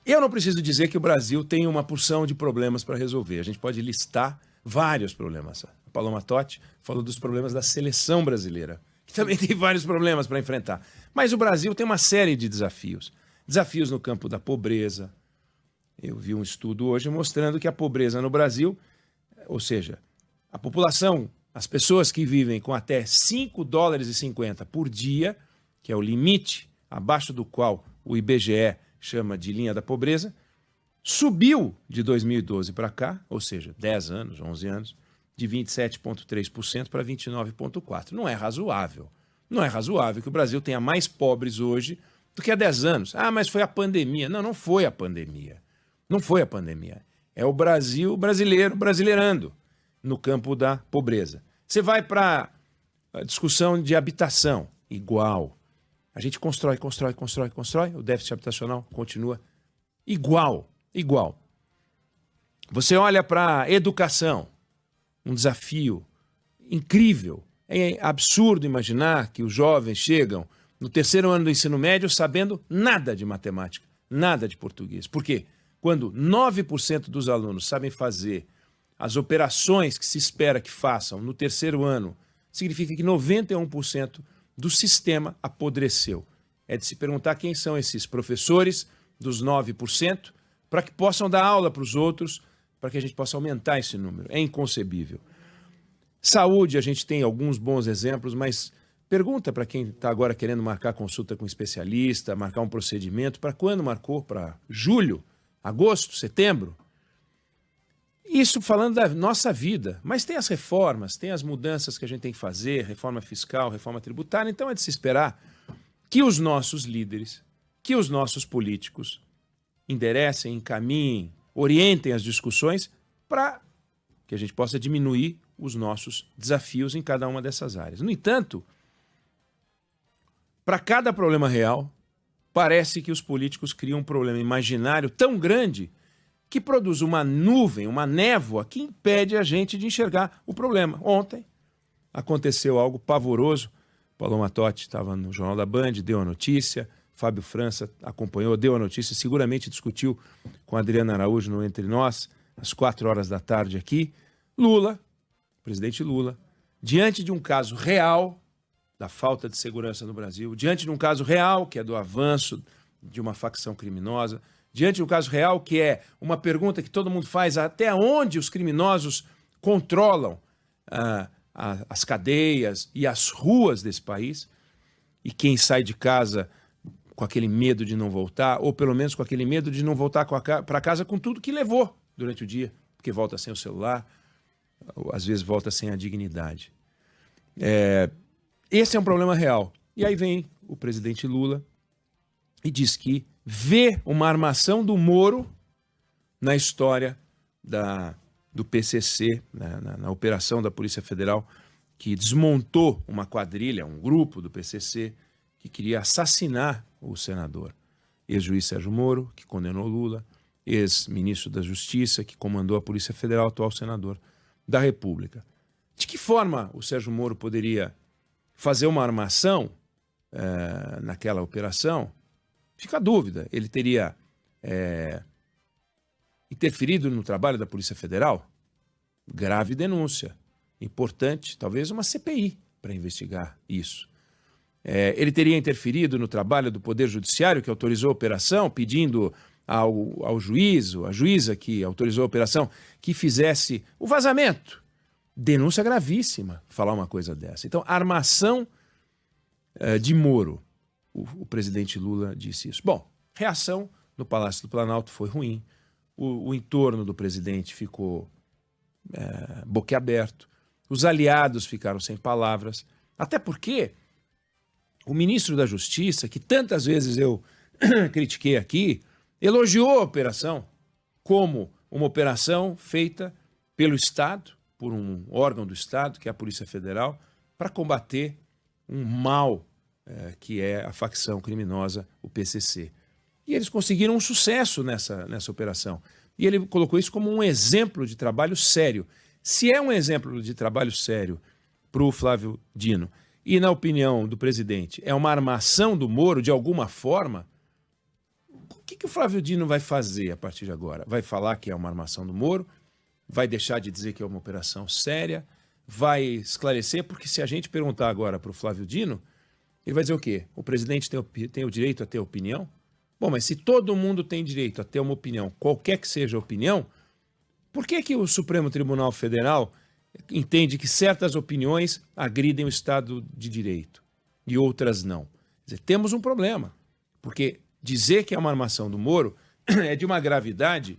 Eu não preciso dizer que o Brasil tem uma porção de problemas para resolver. A gente pode listar vários problemas. A Paloma Totti falou dos problemas da seleção brasileira, que também tem vários problemas para enfrentar. Mas o Brasil tem uma série de desafios. Desafios no campo da pobreza. Eu vi um estudo hoje mostrando que a pobreza no Brasil, ou seja, a população, as pessoas que vivem com até 5 dólares e 50 por dia, que é o limite abaixo do qual o IBGE chama de linha da pobreza, subiu de 2012 para cá, ou seja, 10 anos, 11 anos, de 27,3% para 29,4%. Não é razoável. Não é razoável que o Brasil tenha mais pobres hoje do que há 10 anos. Ah, mas foi a pandemia. Não, não foi a pandemia. Não foi a pandemia. É o Brasil brasileiro brasileirando no campo da pobreza. Você vai para a discussão de habitação, igual. A gente constrói, o déficit habitacional continua igual. Você olha para a educação, um desafio incrível. É absurdo imaginar que os jovens chegam no terceiro ano do ensino médio sabendo nada de matemática, nada de português. Por quê? Quando 9% dos alunos sabem fazer as operações que se espera que façam no terceiro ano, significa que 91% do sistema apodreceu. É de se perguntar quem são esses professores dos 9%, para que possam dar aula para os outros, para que a gente possa aumentar esse número. É inconcebível. Saúde, a gente tem alguns bons exemplos, mas pergunta para quem está agora querendo marcar consulta com um especialista, marcar um procedimento, para quando marcou? Para julho, agosto, setembro? Isso falando da nossa vida, mas tem as reformas, tem as mudanças que a gente tem que fazer, reforma fiscal, reforma tributária, então é de se esperar que os nossos líderes, que os nossos políticos enderecem, encaminhem, orientem as discussões para que a gente possa diminuir os nossos desafios em cada uma dessas áreas. No entanto, para cada problema real, parece que os políticos criam um problema imaginário tão grande que produz uma nuvem, uma névoa que impede a gente de enxergar o problema. Ontem aconteceu algo pavoroso. Paloma Totti estava no Jornal da Band, deu a notícia, Fábio França acompanhou, deu a notícia, seguramente discutiu com a Adriana Araújo no Entre Nós, às 4 horas da tarde aqui. Lula, presidente Lula, diante de um caso real da falta de segurança no Brasil, diante de um caso real, que é do avanço de uma facção criminosa, diante de um caso real, que é uma pergunta que todo mundo faz, até onde os criminosos controlam as cadeias e as ruas desse país, e quem sai de casa com aquele medo de não voltar, ou pelo menos com aquele medo de não voltar para casa com tudo que levou durante o dia, porque volta sem o celular, às vezes volta sem a dignidade. Esse é um problema real. E aí vem o presidente Lula e diz que vê uma armação do Moro na história do PCC, na operação da Polícia Federal, que desmontou uma quadrilha, um grupo do PCC, que queria assassinar o senador. Ex-juiz Sérgio Moro, que condenou Lula, ex-ministro da Justiça, que comandou a Polícia Federal, atual senador da República. De que forma o Sérgio Moro poderia fazer uma armação naquela operação? Fica a dúvida. Ele teria interferido no trabalho da Polícia Federal? Grave denúncia. Importante, talvez uma CPI para investigar isso. Ele teria interferido no trabalho do Poder Judiciário, que autorizou a operação, pedindo ao juiz, ou à juíza que autorizou a operação, que fizesse o vazamento. Denúncia gravíssima, falar uma coisa dessa. Então, armação de Moro. O presidente Lula disse isso. Bom, reação no Palácio do Planalto foi ruim. O entorno do presidente ficou boquiaberto. Os aliados ficaram sem palavras. Até porque o ministro da Justiça, que tantas vezes eu critiquei aqui, elogiou a operação como uma operação feita pelo Estado, por um órgão do Estado, que é a Polícia Federal, para combater um mal que é a facção criminosa, o PCC. E eles conseguiram um sucesso nessa operação. E ele colocou isso como um exemplo de trabalho sério. Se é um exemplo de trabalho sério para o Flávio Dino, e na opinião do presidente, é uma armação do Moro de alguma forma, o que que o Flávio Dino vai fazer a partir de agora? Vai falar que é uma armação do Moro? Vai deixar de dizer que é uma operação séria? Vai esclarecer? Porque se a gente perguntar agora para o Flávio Dino, ele vai dizer o quê? O presidente tem o direito a ter opinião? Bom, mas se todo mundo tem direito a ter uma opinião, qualquer que seja a opinião, por que que o Supremo Tribunal Federal entende que certas opiniões agridem o Estado de Direito e outras não? Quer dizer, temos um problema, porque dizer que é uma armação do Moro é de uma gravidade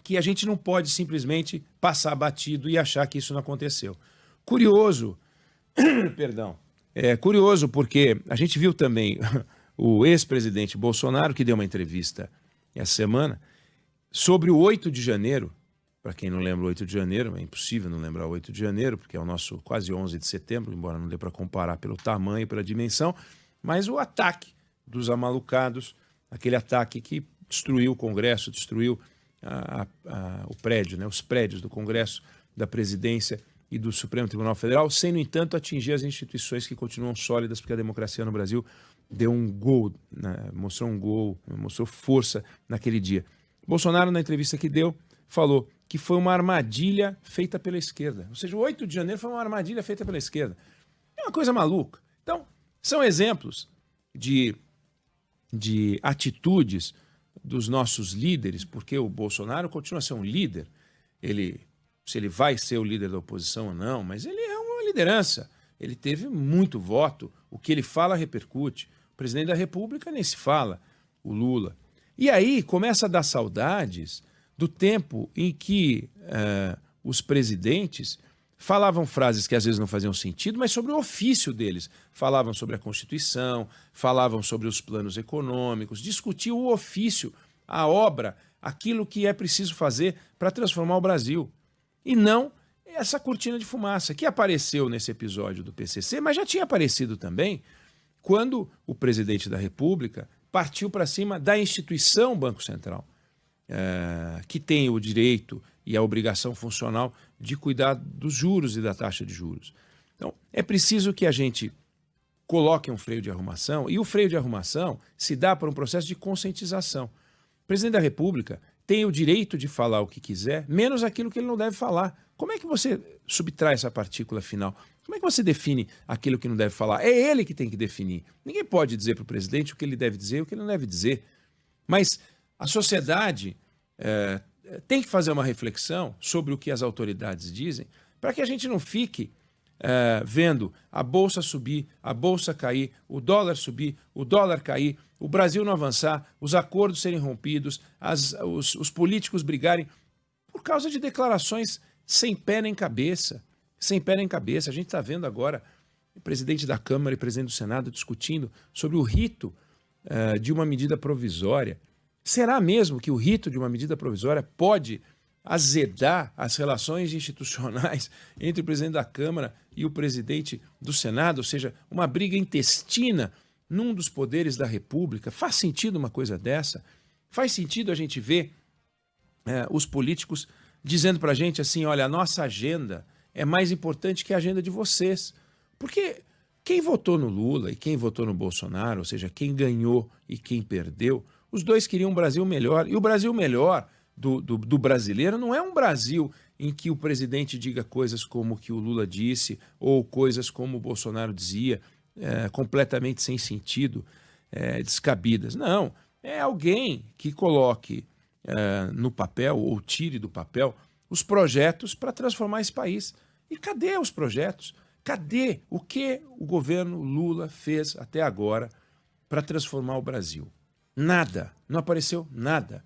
que a gente não pode simplesmente passar batido e achar que isso não aconteceu. Curioso, perdão, curioso porque a gente viu também o ex-presidente Bolsonaro, que deu uma entrevista essa semana, sobre o 8 de janeiro. Para quem não lembra o 8 de janeiro, é impossível não lembrar o 8 de janeiro, porque é o nosso quase 11 de setembro, embora não dê para comparar pelo tamanho, pela dimensão, mas o ataque dos amalucados, aquele ataque que destruiu o Congresso, destruiu o prédio, né, os prédios do Congresso, da Presidência e do Supremo Tribunal Federal, sem, no entanto, atingir as instituições que continuam sólidas, porque a democracia no Brasil deu um gol, né, mostrou força naquele dia. Bolsonaro, na entrevista que deu, falou que foi uma armadilha feita pela esquerda. Ou seja, o 8 de janeiro foi uma armadilha feita pela esquerda. É uma coisa maluca. Então, são exemplos de atitudes dos nossos líderes, porque o Bolsonaro continua a ser um líder. Se ele vai ser o líder da oposição ou não, mas ele é uma liderança. Ele teve muito voto. O que ele fala repercute. O presidente da República nem se fala, o Lula. E aí começa a dar saudades do tempo em que os presidentes falavam frases que às vezes não faziam sentido, mas sobre o ofício deles. Falavam sobre a Constituição, falavam sobre os planos econômicos, discutiam o ofício, a obra, aquilo que é preciso fazer para transformar o Brasil. E não essa cortina de fumaça que apareceu nesse episódio do PCC, mas já tinha aparecido também quando o presidente da República partiu para cima da instituição Banco Central, que tem o direito e a obrigação funcional de cuidar dos juros e da taxa de juros. Então, é preciso que a gente coloque um freio de arrumação, e o freio de arrumação se dá por um processo de conscientização. O presidente da República tem o direito de falar o que quiser, menos aquilo que ele não deve falar. Como é que você subtrai essa partícula final? Como é que você define aquilo que não deve falar? É ele que tem que definir. Ninguém pode dizer para o presidente o que ele deve dizer e o que ele não deve dizer. Mas a sociedade tem que fazer uma reflexão sobre o que as autoridades dizem, para que a gente não fique vendo a bolsa subir, a bolsa cair, o dólar subir, o dólar cair, o Brasil não avançar, os acordos serem rompidos, os políticos brigarem por causa de declarações sem pé nem cabeça. Sem pé nem cabeça. A gente está vendo agora o presidente da Câmara e o presidente do Senado discutindo sobre o rito de uma medida provisória. Será mesmo que o rito de uma medida provisória pode azedar as relações institucionais entre o presidente da Câmara e o presidente do Senado? Ou seja, uma briga intestina num dos poderes da República? Faz sentido uma coisa dessa? Faz sentido a gente ver os políticos dizendo para a gente assim, olha, a nossa agenda é mais importante que a agenda de vocês. Porque quem votou no Lula e quem votou no Bolsonaro, ou seja, quem ganhou e quem perdeu, os dois queriam um Brasil melhor. E o Brasil melhor do brasileiro não é um Brasil em que o presidente diga coisas como o que o Lula disse ou coisas como o Bolsonaro dizia, completamente sem sentido, descabidas. Não, é alguém que coloque no papel ou tire do papel os projetos para transformar esse país. E cadê os projetos? Cadê o que o governo Lula fez até agora para transformar o Brasil? Nada, não apareceu nada.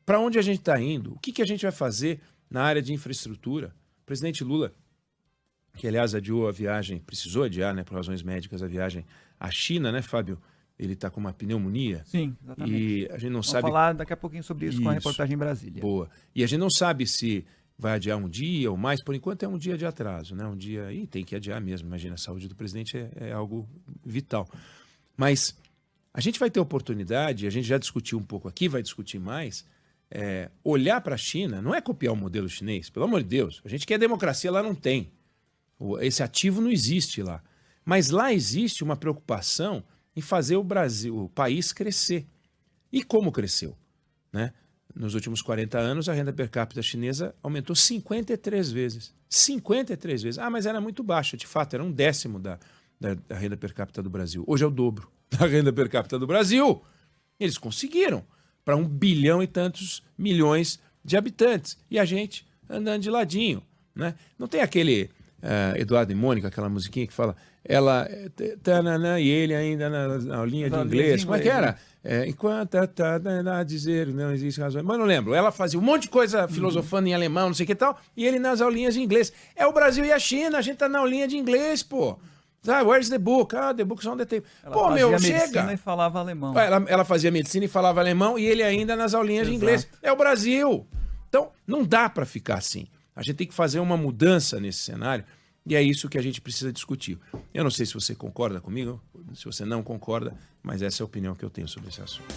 Para onde a gente está indo? O que a gente vai fazer na área de infraestrutura? O presidente Lula, que aliás adiou a viagem, precisou adiar, né, por razões médicas, a viagem à China, né, Fábio? Ele está com uma pneumonia. Sim, exatamente. E a gente não sabe... Vamos falar daqui a pouquinho sobre isso com a reportagem em Brasília. Boa. E a gente não sabe se vai adiar um dia ou mais. Por enquanto é um dia de atraso, né? Um dia... E tem que adiar mesmo. Imagina, a saúde do presidente é algo vital. Mas a gente vai ter oportunidade, a gente já discutiu um pouco aqui, vai discutir mais, olhar para a China, não é copiar o modelo chinês, pelo amor de Deus. A gente quer democracia, lá não tem. Esse ativo não existe lá. Mas lá existe uma preocupação em fazer o Brasil, o país, crescer. E como cresceu, né? Nos últimos 40 anos, a renda per capita chinesa aumentou 53 vezes. 53 vezes. Ah, mas era muito baixa. De fato, era 1/10 da renda per capita do Brasil. Hoje é o dobro da renda per capita do Brasil. Eles conseguiram para 1 bilhão e tantos milhões de habitantes. E a gente andando de ladinho, né? Não tem aquele Eduardo e Mônica, aquela musiquinha que fala ela e ele ainda na aulinha de inglês. Como é que era? Enquanto a dizer não existe razão. Mas não lembro. Ela fazia um monte de coisa filosofando em alemão, não sei o que tal, e ele nas aulinhas de inglês. É o Brasil e a China, a gente tá na aulinha de inglês, pô. Sabe, where's the book? Ah, the book's on the table. Pô, meu, chega. Ela fazia medicina e falava alemão. Ela fazia medicina e falava alemão, e ele ainda nas aulinhas de inglês. É o Brasil. Então, não dá para ficar assim. A gente tem que fazer uma mudança nesse cenário, e é isso que a gente precisa discutir. Eu não sei se você concorda comigo, se você não concorda, mas essa é a opinião que eu tenho sobre esse assunto.